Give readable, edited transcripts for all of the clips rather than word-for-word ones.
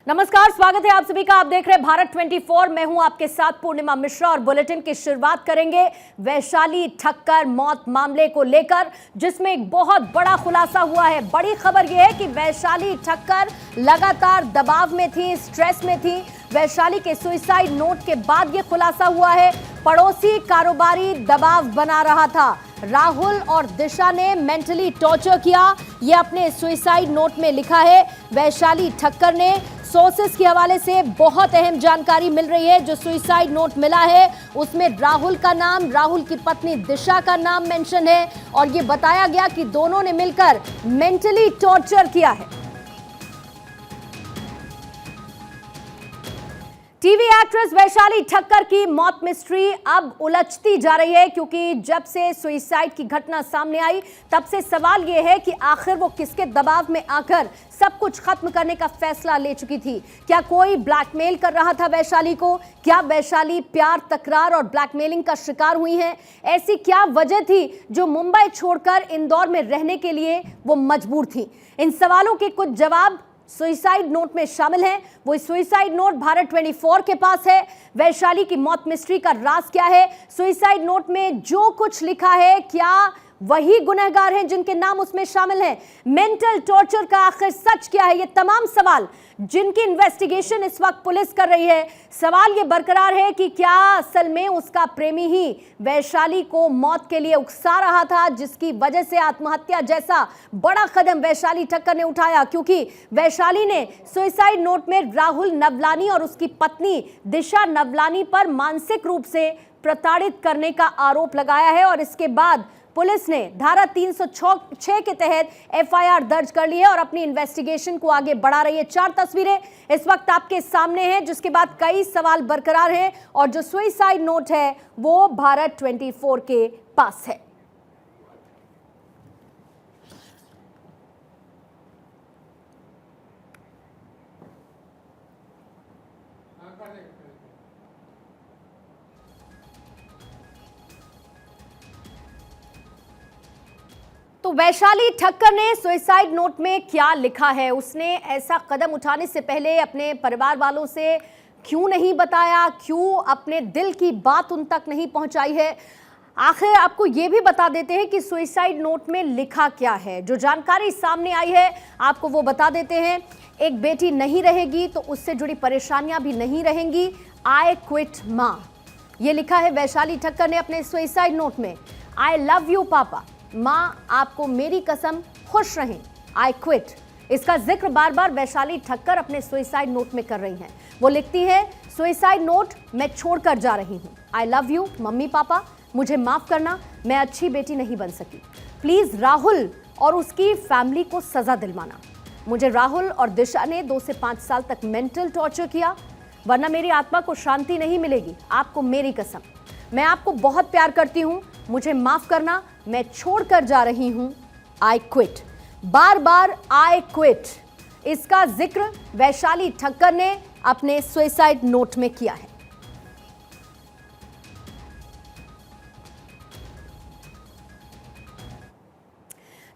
नमस्कार, स्वागत है आप सभी का। आप देख रहे हैं भारत 24। मैं हूं आपके साथ पूर्णिमा मिश्रा और बुलेटिन की शुरुआत करेंगे वैशाली ठक्कर मौत मामले को लेकर, जिसमें एक बहुत बड़ा खुलासा हुआ है। बड़ी खबर यह है कि वैशाली ठक्कर लगातार दबाव में थी, स्ट्रेस में थी। वैशाली के सुसाइड नोट के बाद यह खुलासा हुआ है। पड़ोसी कारोबारी दबाव बना रहा था। राहुल और दिशा ने मेंटली टॉर्चर किया, यह अपने सुसाइड नोट में लिखा है वैशाली ठक्कर ने। सोर्सेस के हवाले से बहुत अहम जानकारी मिल रही है। जो सुसाइड नोट मिला है उसमें राहुल का नाम, राहुल की पत्नी दिशा का नाम मेंशन है और यह बताया गया कि दोनों ने मिलकर मेंटली टॉर्चर किया है। टीवी एक्ट्रेस वैशाली ठक्कर की मौत मिस्ट्री अब उलझती जा रही है, क्योंकि जब से सुसाइड की घटना सामने आई तब से सवाल यह है कि आखिर वो किसके दबाव में आकर सब कुछ खत्म करने का फैसला ले चुकी थी। क्या कोई ब्लैकमेल कर रहा था वैशाली को? क्या वैशाली प्यार, तकरार और ब्लैकमेलिंग का शिकार हुई हैं? ऐसी क्या वजह थी जो मुंबई छोड़कर इंदौर में रहने के लिए वो मजबूर थी? इन सवालों के कुछ जवाब सुसाइड नोट में शामिल है। वो सुसाइड नोट भारत 24 के पास है। वैशाली की मौत मिस्ट्री का राज क्या है? सुसाइड नोट में जो कुछ लिखा है, क्या वही गुनहगार हैं जिनके नाम उसमें शामिल हैं? मेंटल टॉर्चर का आखिर सच क्या है? ये तमाम सवाल जिनकी इन्वेस्टिगेशन इस वक्त पुलिस कर रही है। सवाल ये बरकरार है कि क्या असल में उसका प्रेमी ही वैशाली को मौत के लिए उकसा रहा था, जिसकी वजह से आत्महत्या जैसा बड़ा कदम वैशाली ठक्कर ने उठाया? क्योंकि वैशाली ने सुसाइड नोट में राहुल नवलानी और उसकी पत्नी दिशा नवलानी पर मानसिक रूप से प्रताड़ित करने का आरोप लगाया है और इसके बाद पुलिस ने धारा 306 के तहत एफआईआर दर्ज कर ली है और अपनी इन्वेस्टिगेशन को आगे बढ़ा रही है। 4 तस्वीरें इस वक्त आपके सामने हैं, जिसके बाद कई सवाल बरकरार हैं और जो सुसाइड नोट है वो भारत 24 के पास है। तो वैशाली ठक्कर ने सुसाइड नोट में क्या लिखा है? उसने ऐसा कदम उठाने से पहले अपने परिवार वालों से क्यों नहीं बताया? क्यों अपने दिल की बात उन तक नहीं पहुंचाई है? आखिर आपको ये भी बता देते हैं कि सुसाइड नोट में लिखा क्या है। जो जानकारी सामने आई है आपको वो बता देते हैं। एक बेटी नहीं रहेगी तो उससे जुड़ी परेशानियां भी नहीं रहेंगी। आई क्विट माँ, ये लिखा है वैशाली ठक्कर ने अपने सुसाइड नोट में। आई लव यू पापा, माँ आपको मेरी कसम, खुश रहें, आई क्विट। इसका जिक्र बार बार वैशाली ठक्कर अपने सुसाइड नोट में कर रही हैं। वो लिखती है सुसाइड नोट, मैं छोड़कर जा रही हूँ। I love you mummy papa, मुझे माफ करना, मैं अच्छी बेटी नहीं बन सकी। प्लीज राहुल और उसकी फैमिली को सजा दिलवाना। मुझे राहुल और दिशा ने 2 से 5 साल तक मेंटल टॉर्चर किया, वरना मेरी आत्मा को शांति नहीं मिलेगी। आपको मेरी कसम, मैं आपको बहुत प्यार करती हूँ, मुझे माफ करना, मैं छोड़कर जा रही हूं, I quit. Bar bar I quit, इसका जिक्र वैशाली ठक्कर ने अपने सुसाइड नोट में किया है।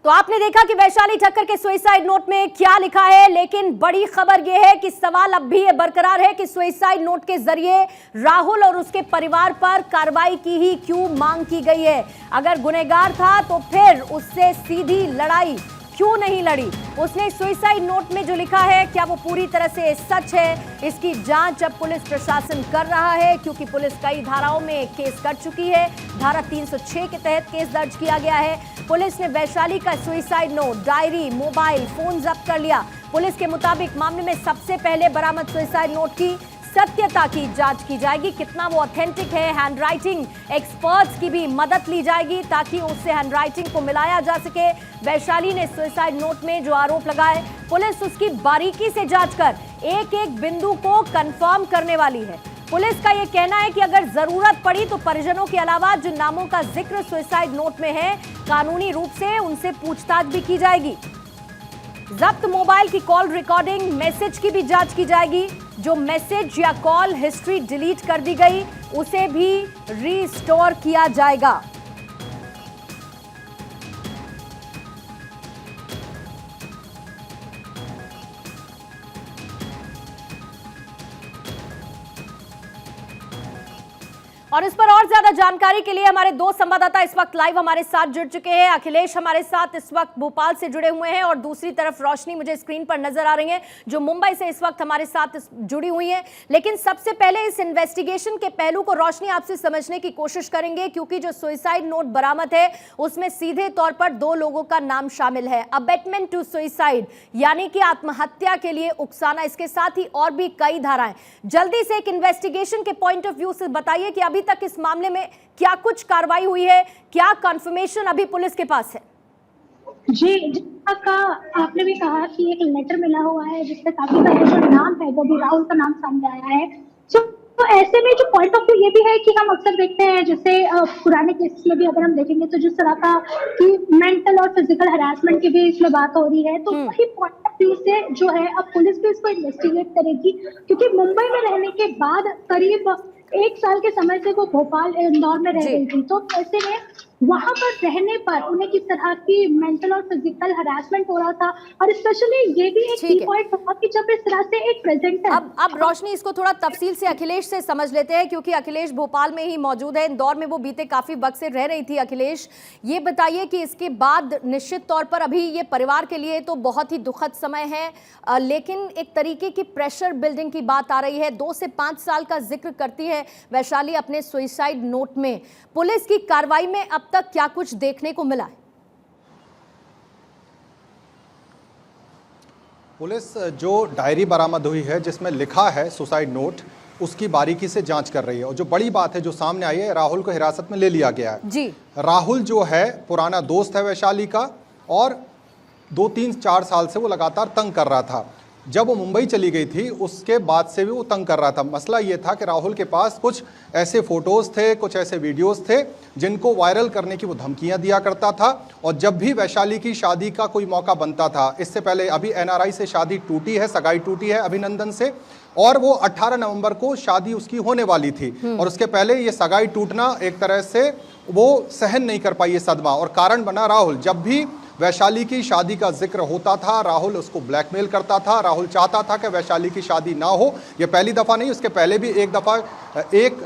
तो आपने देखा कि वैशाली ठक्कर के सुसाइड नोट में क्या लिखा है, लेकिन बड़ी खबर यह है कि सवाल अब भी बरकरार है कि सुसाइड नोट के जरिए राहुल और उसके परिवार पर कार्रवाई की ही क्यों मांग की गई है? अगर गुनहगार था तो फिर उससे सीधी लड़ाई क्यों नहीं लड़ी? उसने सुसाइड नोट में जो लिखा है क्या वो पूरी तरह से सच है? इसकी जांच अब पुलिस प्रशासन कर रहा है, क्योंकि पुलिस कई धाराओं में केस कर चुकी है। धारा 306 के तहत केस दर्ज किया गया है। पुलिस ने वैशाली का suicide note, diary, mobile phone जब्त कर लिया। पुलिस के मुताबिक मामले में सबसे पहले बरामद सुसाइड नोट की सत्यता की जांच की जाएगी, कितना वो ऑथेंटिक है। हैंडराइटिंग एक्सपर्ट्स की भी मदद ली जाएगी ताकि उससे हैंडराइटिंग को मिलाया जा सके। वैशाली ने सुसाइड नोट में जो आरोप लगाए, पुलिस उसकी बारीकी से जांच कर एक एक बिंदु को कंफर्म करने वाली है। पुलिस का यह कहना है कि अगर जरूरत पड़ी तो परिजनों के अलावा जिन नामों का जिक्र सुसाइड नोट में है, कानूनी रूप से उनसे पूछताछ भी की जाएगी। जब्त मोबाइल की कॉल रिकॉर्डिंग, मैसेज की भी जांच की जाएगी। जो मैसेज या कॉल हिस्ट्री डिलीट कर दी गई उसे भी रीस्टोर किया जाएगा। और इस पर और ज्यादा जानकारी के लिए हमारे दो संवाददाता इस वक्त लाइव हमारे साथ जुड़ चुके हैं। अखिलेश हमारे साथ इस वक्त भोपाल से जुड़े हुए हैं और दूसरी तरफ रोशनी मुझे स्क्रीन पर नजर आ रही है जो मुंबई से इस वक्त हमारे साथ जुड़ी हुई है। लेकिन सबसे पहले इस इन्वेस्टिगेशन के पहलू को रोशनी आपसे समझने की कोशिश करेंगे, क्योंकि जो सुसाइड नोट बरामद है उसमें सीधे तौर पर दो लोगों का नाम शामिल है, अबेटमेंट टू सुसाइड यानी कि आत्महत्या के लिए उकसाना, इसके साथ ही और भी कई धाराएं। जल्दी से एक इन्वेस्टिगेशन के पॉइंट ऑफ व्यू से बताइए कि अभी तक इस मामले में क्या कुछ कार्रवाई हुई है, क्या कंफर्मेशन अभी पुलिस के पास है? जी, का आपने भी कहा कि एक लेटर मिला हुआ है जिसमें काफी सारे जो नाम है वो भी राहुल का नाम सामने आया है। तो ऐसे में जो पॉइंट ऑफ व्यू ये भी है कि हम अक्सर देखते हैं, जैसे पुराने केसेस में भी अगर हम देखेंगे तो जिस तरह का कि मेंटल और फिजिकल हरासमेंट की भी इसमें बात हो रही है, तो वही पॉइंट ऑफ व्यू से जो है अब पुलिस भी इसको इन्वेस्टिगेट करेगी, क्योंकि मुंबई में रहने के बाद करीब 1 साल के समय से वो भोपाल इंदौर में रह रही थी। तो ऐसे में वहां पर रहने पर उन्हें किस तरह की मेंटल और फिजिकल हरासमेंट हो रहा था, और स्पेशली ये भी एक की पॉइंट था कि जब इस तरह से एक प्रेजेंटर अब रोशनी इसको थोड़ा तफसील से अखिलेश से समझ लेते हैं, क्योंकि अखिलेश भोपाल में ही मौजूद है, इंदौर में वो बीते काफी वक्त से रह रही थी। अखिलेश, ये बताइए कि इसके बाद निश्चित तौर पर अभी ये परिवार के लिए तो बहुत ही दुखद समय है, लेकिन एक तरीके की प्रेशर बिल्डिंग की बात आ रही है। 2 से 5 साल का जिक्र करती है वैशाली अपने सुसाइड नोट में। पुलिस की कार्रवाई में अब तक क्या कुछ देखने को मिला है? पुलिस जो डायरी बरामद हुई है जिसमें लिखा है सुसाइड नोट, उसकी बारीकी से जांच कर रही है। और जो बड़ी बात है जो सामने आई है, राहुल को हिरासत में ले लिया गया है। जी, राहुल जो है पुराना दोस्त है वैशाली का, और 2, 3, 4 साल से वो लगातार तंग कर रहा था। जब वो मुंबई चली गई थी उसके बाद से भी वो तंग कर रहा था। मसला ये था कि राहुल के पास कुछ ऐसे फोटोज़ थे, कुछ ऐसे वीडियोज़ थे जिनको वायरल करने की वो धमकियां दिया करता था। और जब भी वैशाली की शादी का कोई मौका बनता था, इससे पहले अभी NRI से शादी टूटी है, सगाई टूटी है अभिनंदन से, और वो 18 नवंबर को शादी उसकी होने वाली थी। और उसके पहले ये सगाई टूटना एक तरह से वो सहन नहीं कर पाई, ये सदमा, और कारण बना राहुल। जब भी वैशाली की शादी का जिक्र होता था, राहुल उसको ब्लैकमेल करता था। राहुल चाहता था कि वैशाली की शादी ना हो। ये पहली दफ़ा नहीं, उसके पहले भी एक दफ़ा एक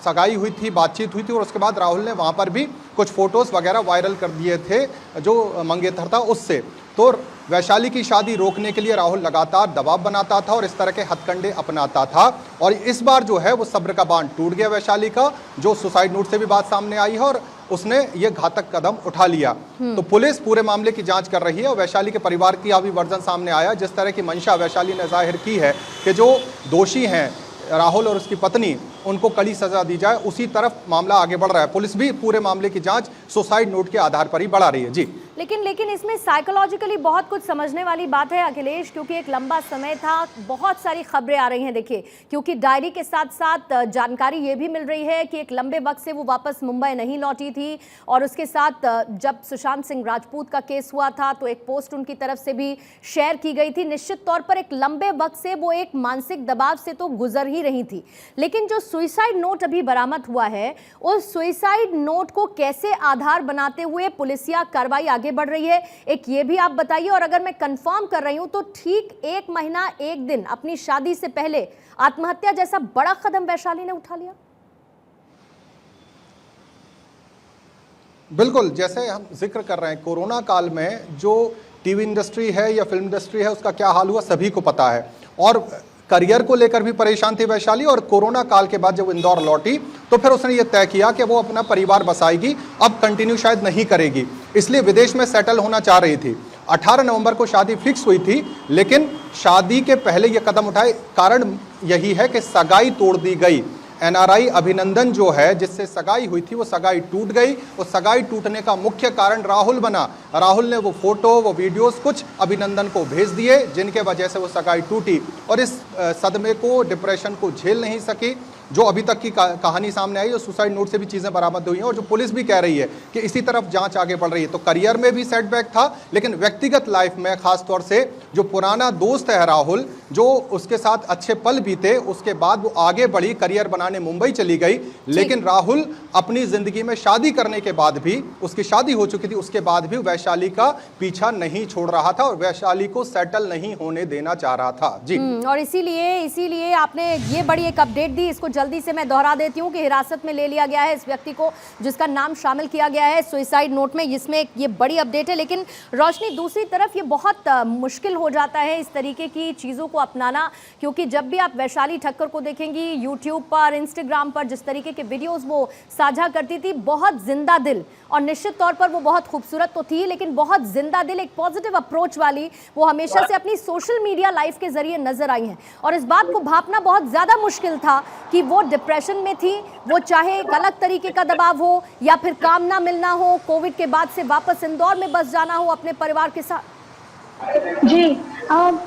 सगाई हुई थी, बातचीत हुई थी, और उसके बाद राहुल ने वहाँ पर भी कुछ फ़ोटोज़ वगैरह वायरल कर दिए थे जो मंगेतर था उससे। तो वैशाली की शादी रोकने के लिए राहुल लगातार दबाव बनाता था और इस तरह के हथकंडे अपनाता था। और इस बार जो है वो सब्र का बांध टूट गया वैशाली का, जो सुसाइड नोट से भी बात सामने आई है, और उसने ये घातक कदम उठा लिया। तो पुलिस पूरे मामले की जांच कर रही है। और वैशाली के परिवार की अभी वर्जन सामने आया, जिस तरह की मंशा वैशाली ने जाहिर की है कि जो दोषी हैं राहुल और उसकी पत्नी, उनको कड़ी सजा दी जाए, उसी तरफ मामला आगे बढ़ रहा है। पुलिस भी पूरे मामले की जांच सुसाइड नोट के आधार पर ही बढ़ा रही है। जी, लेकिन इसमें साइकोलॉजिकली बहुत कुछ समझने वाली बात है अखिलेश, क्योंकि एक लंबा समय था, बहुत सारी खबरें आ रही हैं। देखिए, क्योंकि डायरी के साथ साथ जानकारी ये भी मिल रही है कि एक लंबे वक्त से वो वापस मुंबई नहीं लौटी थी, और उसके साथ जब सुशांत सिंह राजपूत का केस हुआ था तो एक पोस्ट उनकी तरफ से भी शेयर की गई थी। निश्चित तौर पर एक लंबे वक्त से वो एक मानसिक दबाव से तो गुजर ही रही थी। लेकिन जो सुसाइड नोट अभी बरामद हुआ है, उस सुसाइड नोट को कैसे आधार बनाते हुए पुलिसिया कार्रवाई आगे बढ़ रही है, एक ये भी आप बताइए। और अगर मैं कंफर्म कर रही हूं तो ठीक 1 महीना 1 दिन अपनी शादी से पहले आत्महत्या जैसा बड़ा कदम वैशाली ने उठा लिया। बिल्कुल, जैसे हम जिक्र कर रहे हैं, कोरोना काल में जो टीवी इंडस्ट्री है या फिल्म इंडस्ट्री है उसका क्या हाल हुआ सभी को पता है। और करियर को लेकर भी परेशान थी वैशाली, और कोरोना काल के बाद जब इंदौर लौटी तो फिर उसने ये तय किया कि वो अपना परिवार बसाएगी, अब कंटिन्यू शायद नहीं करेगी, इसलिए विदेश में सेटल होना चाह रही थी। 18 नवंबर को शादी फिक्स हुई थी, लेकिन शादी के पहले ये कदम उठाए। कारण यही है कि सगाई तोड़ दी गई। NRI अभिनंदन जो है जिससे सगाई हुई थी वो सगाई टूट गई। और सगाई टूटने का मुख्य कारण राहुल बना। राहुल ने वो फोटो, वो वीडियोस कुछ अभिनंदन को भेज दिए, जिनके वजह से वो सगाई टूटी, और इस सदमे को, डिप्रेशन को झेल नहीं सकी। जो अभी तक की कहानी सामने आई, और सुसाइड नोट से भी चीज़ें बरामद हुई हैं, और जो पुलिस भी कह रही है कि इसी तरफ जांच आगे बढ़ रही है। तो करियर में भी सेटबैक था, लेकिन व्यक्तिगत लाइफ में खास तौर से जो पुराना दोस्त है राहुल, जो उसके साथ अच्छे पल बीते, उसके बाद वो आगे बढ़ी, करियर बनाने मुंबई चली गई। लेकिन राहुल अपनी जिंदगी में शादी करने के बाद भी, उसकी शादी हो चुकी थी, उसके बाद भी वैशाली का पीछा नहीं छोड़ रहा था और वैशाली को सेटल नहीं होने देना चाह रहा था। जी। और इसीलिए आपने ये बड़ी एक अपडेट दी, इसको जल्दी से मैं दोहरा देती हूँ कि हिरासत में ले लिया गया है इस व्यक्ति को जिसका नाम शामिल किया गया है सुसाइड नोट में। इसमें ये बड़ी अपडेट है। लेकिन रोशनी, दूसरी तरफ ये बहुत मुश्किल हो जाता है इस तरीके की चीज़ों को अपनाना, क्योंकि जब भी आप वैशाली ठक्कर को देखेंगी यूट्यूब पर, इंस्टाग्राम पर, जिस तरीके के वीडियोस वो साझा करती थी, बहुत जिंदा दिल, और निश्चित तौर पर वो बहुत खूबसूरत तो थी लेकिन बहुत जिंदा दिल, एक पॉजिटिव अप्रोच वाली वो हमेशा से अपनी सोशल मीडिया लाइफ के जरिए नजर आई हैं। और इस बात को भापना बहुत ज़्यादा मुश्किल था कि वो डिप्रेशन में थी, वो चाहे एक अलग तरीके का दबाव हो या फिर काम ना मिलना हो, कोविड के बाद से वापस इंदौर में बस जाना हो अपने परिवार के साथ। जी,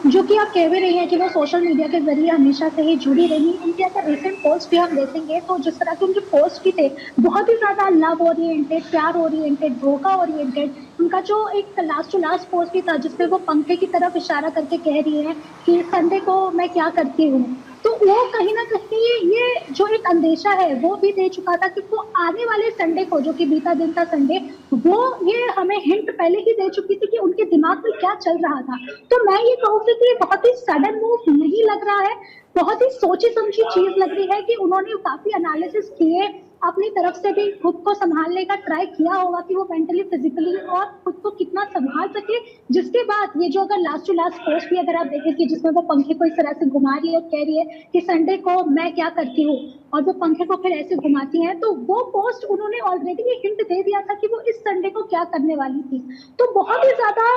जो कि आप कह भी रही हैं कि वो सोशल मीडिया के जरिए हमेशा से ही जुड़ी रही। उनके अगर रिसेंट पोस्ट भी हम देखेंगे तो जिस तरह के उनके पोस्ट भी थे, बहुत ही ज्यादा लव ओरिएंटेड, प्यार ओरिएंटेड, धोखा ओरिएंटेड। उनका जो एक लास्ट टू लास्ट पोस्ट भी था जिसपे वो पंखे की तरफ इशारा करके कह रही है कि संडे को मैं क्या करती हूँ, तो वो कहीं ना कहीं ये जो एक अंदेशा है वो भी दे चुका था कि वो आने वाले संडे को, जो कि बीता दिन था संडे, वो ये हमें हिंट पहले ही दे चुकी थी कि उनके दिमाग में क्या चल रहा था। तो मैं ये कहूँगी कि बहुत ही सडन मूव नहीं लग रहा है, बहुत ही सोची समझी चीज लग रही है कि उन्होंने काफी एनालिसिस किए, अपनी तरफ से भी खुद को संभालने का ट्राई किया होगा कि वो मेंटली, फिजिकली और खुद को कितना संभाल सके। जिसके बाद ये जो अगर लास्ट टू लास्ट पोस्ट भी अगर आप देखें कि जिसमें वो पंखे को इस तरह से घुमा रही है और कह रही है कि संडे को मैं क्या करती हूँ, और वो पंखे को फिर ऐसे घुमाती हैं, तो वो पोस्ट उन्होंने ऑलरेडी ये हिंट दे दिया था कि वो इस संडे को क्या करने वाली थी। तो बहुत ही ज्यादा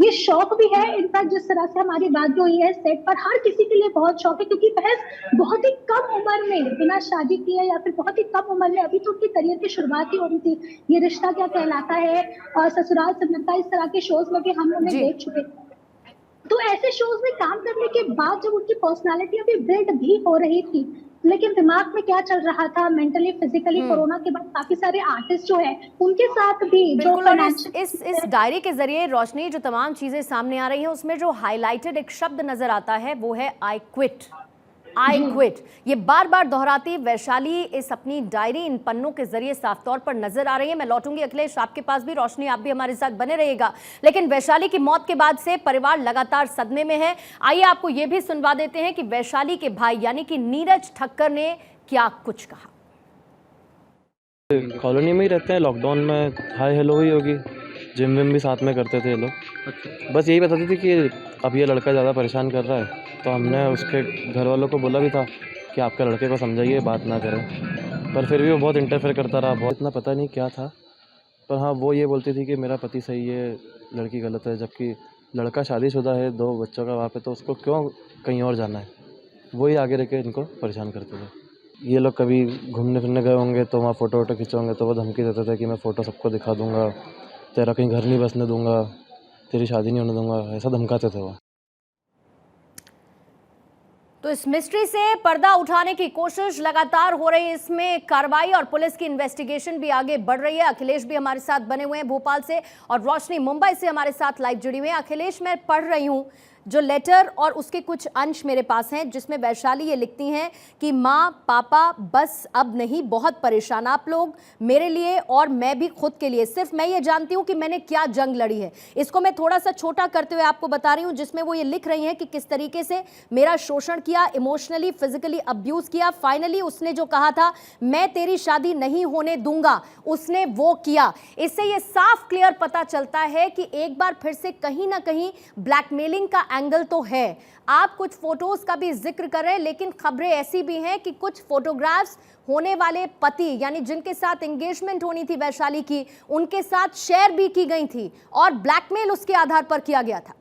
ये शौक भी है। इनफैक्ट जिस तरह से हमारी बात जो हुई है सेट पर, हर किसी के लिए बहुत शौक है, क्योंकि बहस बहुत ही कम उम्र में बिना शादी किए या फिर बहुत ही कम उम्र में, अभी तो उनकी करियर की शुरुआत ही हो रही थी। ये रिश्ता क्या कहलाता है और ससुराल सिमरता, इस तरह के शोज में भी हम उन्हें देख चुके। तो ऐसे शोज में काम करने के बाद जब उनकी पर्सनालिटी अभी बिल्ड भी हो रही थी, लेकिन दिमाग में क्या चल रहा था मेंटली, फिजिकली, कोरोना के बाद काफी सारे आर्टिस्ट जो है उनके साथ भी जो इस डायरी के जरिए रोशनी जो तमाम चीजें सामने आ रही हैं, उसमें जो हाईलाइटेड एक शब्द नजर आता है वो है आई क्विट। आई क्विट, ये बार बार दोहराती वैशाली इस अपनी डायरी इन पन्नों के जरिए साफ तौर पर नजर आ रही है। मैं लौटूंगी अखिलेश आपके पास भी, रोशनी आप भी हमारे साथ बने रहिएगा। लेकिन वैशाली की मौत के बाद से परिवार लगातार सदमे में है। आइए आपको ये भी सुनवा देते हैं कि वैशाली के भाई यानी कि नीरज ठक्कर ने क्या कुछ कहा। कॉलोनी में ही रहते हैं, लॉकडाउन में हाय हेलो ही होगी, जिम विम भी साथ में करते थे ये लोग। बस यही बताती थी कि अब ये लड़का ज़्यादा परेशान कर रहा है, तो हमने उसके घर वालों को बोला भी था कि आपके लड़के को समझाइए, बात ना करें, पर फिर भी वो बहुत इंटरफेयर करता रहा। बहुत इतना पता नहीं क्या था, पर हाँ वो ये बोलती थी कि मेरा पति सही है, लड़की गलत है, जबकि लड़का शादीशुदा है, 2 बच्चों का वहाँ पे, तो उसको क्यों कहीं और जाना है। वही आगे रह के इनको परेशान करते थे। ये लोग कभी घूमने फिरने गए होंगे तो वहाँ फ़ोटो वोटो खिंचवाएंगे तो वो धमकी देते थे कि मैं फ़ोटो सबको दिखा दूँगा, तेरा कहीं घर नहीं बसने दूँगा, तेरी शादी नहीं होने दूँगा, ऐसा धमकाते थे वो। तो इस मिस्ट्री से पर्दा उठाने की कोशिश लगातार हो रही है, इसमें कार्रवाई और पुलिस की इन्वेस्टिगेशन भी आगे बढ़ रही है। अखिलेश भी हमारे साथ बने हुए हैं भोपाल से और रोशनी मुंबई से हमारे साथ लाइव जुड़ी हुई है। अखिलेश, मैं पढ़ रही हूं जो लेटर और उसके कुछ अंश मेरे पास हैं, जिसमें वैशाली ये लिखती हैं कि माँ पापा बस अब नहीं, बहुत परेशान आप लोग मेरे लिए और मैं भी खुद के लिए। सिर्फ मैं ये जानती हूँ कि मैंने क्या जंग लड़ी है। इसको मैं थोड़ा सा छोटा करते हुए आपको बता रही हूँ, जिसमें वो ये लिख रही हैं कि किस तरीके से मेरा शोषण किया, इमोशनली फिजिकली अब्यूज किया। फाइनली उसने जो कहा था मैं तेरी शादी नहीं होने दूंगा, उसने वो किया। इससे ये साफ क्लियर पता चलता है कि एक बार फिर से कहीं ना कहीं ब्लैकमेलिंग का एंगल तो है। आप कुछ फोटोज का भी जिक्र कर रहे हैं, लेकिन खबरें ऐसी भी हैं कि कुछ फोटोग्राफ्स होने वाले पति यानी जिनके साथ एंगेजमेंट होनी थी वैशाली की, उनके साथ शेयर भी की गई थी और ब्लैकमेल उसके आधार पर किया गया था।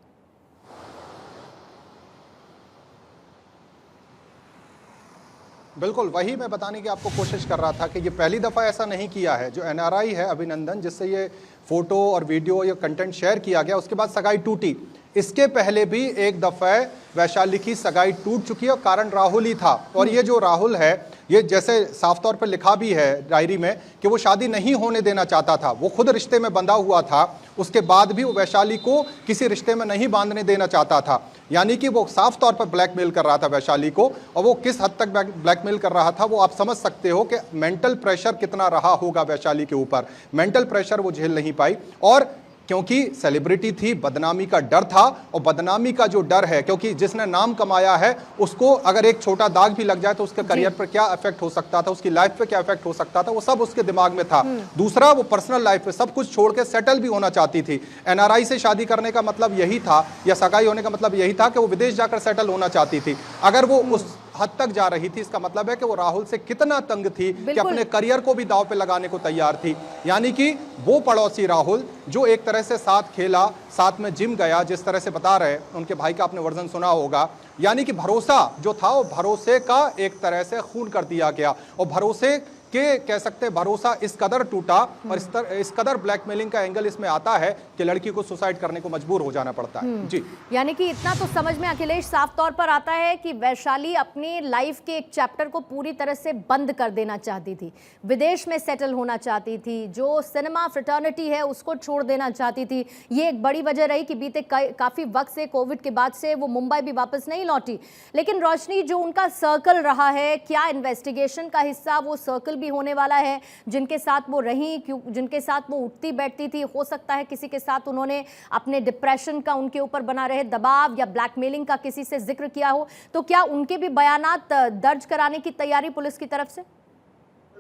बिल्कुल वही मैं बताने की आपको कोशिश कर रहा था कि ये पहली दफ़ा ऐसा नहीं किया है। जो एनआरआई है अभिनंदन, जिससे ये फोटो और वीडियो या कंटेंट शेयर किया गया, उसके बाद सगाई टूटी, इसके पहले भी एक दफ़ा वैशाली की सगाई टूट चुकी है और कारण राहुल ही था। और ये जो राहुल है, ये जैसे साफ तौर पर लिखा भी है डायरी में कि वो शादी नहीं होने देना चाहता था, वो खुद रिश्ते में बंधा हुआ था, उसके बाद भी वो वैशाली को किसी रिश्ते में नहीं बांधने देना चाहता था। यानी कि वो साफ तौर पर ब्लैकमेल कर रहा था वैशाली को, और वो किस हद तक ब्लैकमेल कर रहा था वो आप समझ सकते हो कि मेंटल प्रेशर कितना रहा होगा वैशाली के ऊपर। मेंटल प्रेशर वो झेल नहीं पाई, और क्योंकि सेलिब्रिटी थी, बदनामी का डर था, और बदनामी का जो डर है, क्योंकि जिसने नाम कमाया है उसको अगर एक छोटा दाग भी लग जाए तो उसके करियर पर क्या इफेक्ट हो सकता था, उसकी लाइफ पे क्या इफेक्ट हो सकता था, वो सब उसके दिमाग में था। दूसरा, वो पर्सनल लाइफ पे सब कुछ छोड़ के सेटल भी होना चाहती थी। एनआरआई से शादी करने का मतलब यही था, या सगाई होने का मतलब यही था कि वो विदेश जाकर सेटल होना चाहती थी। अगर वो उस हद तक जा रही थी, इसका मतलब है कि वो राहुल से कितना तंग थी कि अपने करियर को भी दांव पे लगाने को तैयार थी। यानी कि वो पड़ोसी राहुल जो एक तरह से साथ खेला, साथ में जिम गया, जिस तरह से बता रहे, उनके भाई का आपने वर्जन सुना होगा, यानी कि भरोसा जो था वो भरोसे का एक तरह से खून कर दिया गया, और भरोसे के कह सकते हैं भरोसा इस कदर टूटा, और इस कदर ब्लैकमेलिंग का एंगल इसमें आता है कि लड़की को सुसाइड करने को मजबूर हो जाना पड़ता है। जी, यानी कि इतना तो समझ में अखिलेश साफ तौर पर आता है कि वैशाली अपनी लाइफ के एक चैप्टर को पूरी तरह से बंद कर देना चाहती थी, विदेश में सेटल होना चाहती थी, जो सिनेमा फ्रेटर्निटी है उसको छोड़ देना चाहती थी। ये एक बड़ी वजह रही कि बीते काफी वक्त से, कोविड के बाद से वो मुंबई भी वापस नहीं लौटी। लेकिन रोशनी, जो उनका सर्कल रहा है, क्या इन्वेस्टिगेशन का हिस्सा वो सर्कल भी होने वाला है जिनके साथ वो रही, जिनके साथ वो उठती बैठती थी? हो सकता है किसी के साथ उन्होंने अपने डिप्रेशन का उनके ऊपर बना रहे दबाव या ब्लैकमेलिंग का किसी से जिक्र किया हो, तो क्या उनके भी बयानात दर्ज कराने की तैयारी पुलिस की तरफ से?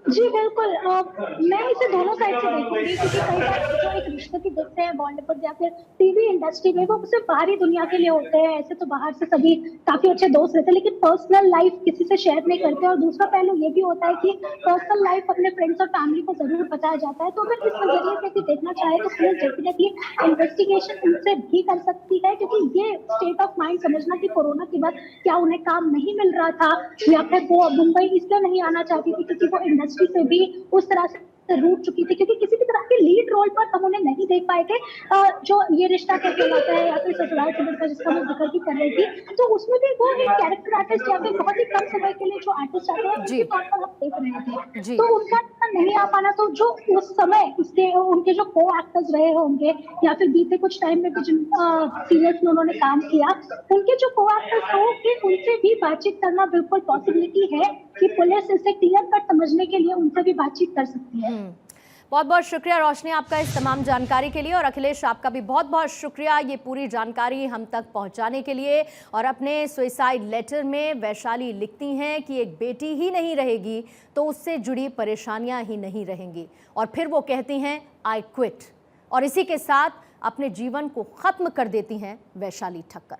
जी बिल्कुल, मैं इसे दोनों साइड से देखूंगी, क्योंकि कई बार जो एक रिश्ते की देखते हैं बॉलीवुड या फिर टीवी इंडस्ट्री में, वो सिर्फ बाहरी दुनिया के लिए होते हैं। ऐसे तो बाहर से सभी काफी अच्छे दोस्त रहते हैं, लेकिन पर्सनल लाइफ किसी से शेयर नहीं करते। और दूसरा पहलू ये भी होता है कि पर्सनल लाइफ अपने फ्रेंड्स और फैमिली को जरूर बताया जाता है। तो अगर इस नजरिए से भी देखना चाहे तो पुलिस डेफिनेटली इन्वेस्टिगेशन इनसे भी कर सकती है, क्योंकि ये स्टेट ऑफ माइंड समझना कि कोरोना के बाद क्या उन्हें काम नहीं मिल रहा था, या फिर वो मुंबई इसलिए नहीं आना चाहती थी क्योंकि वो इंडस्ट्री से भी उस तरह से रूट चुकी थी, क्योंकि किसी भी तरह के लीड रोल पर हम उन्हें नहीं देख पाए थे। जो ये रिश्ता कैसे होता है या फिर ससुराल सिमर का जिसका मैं जिक्र भी कर रही थी, तो उसमें भी वो एक कैरेक्टर आर्टिस्ट या फिर बहुत ही कम समय के लिए जो आर्टिस्ट आते हैं उनके तौर पर हम देख रहे थे। तो उनका नहीं आ पाना, तो जो उस समय उसके उनके जो को एक्टर्स रहे होंगे या फिर बीते कुछ टाइम में जिन सीरियल्स में उन्होंने काम किया, उनके जो को एक्टर्स होंगे उनसे भी बातचीत करना बिल्कुल पॉसिबिलिटी है कि पुलिस इसे क्लियर कट समझने के लिए उनसे भी बातचीत कर सकती है। बहुत बहुत शुक्रिया रोशनी आपका इस तमाम जानकारी के लिए, और अखिलेश आपका भी बहुत बहुत शुक्रिया ये पूरी जानकारी हम तक पहुंचाने के लिए। और अपने सुसाइड लेटर में वैशाली लिखती हैं कि एक बेटी ही नहीं रहेगी तो उससे जुड़ी परेशानियां ही नहीं रहेंगी, और फिर वो कहती हैं आई क्विट, और इसी के साथ अपने जीवन को खत्म कर देती हैं वैशाली ठक्कर।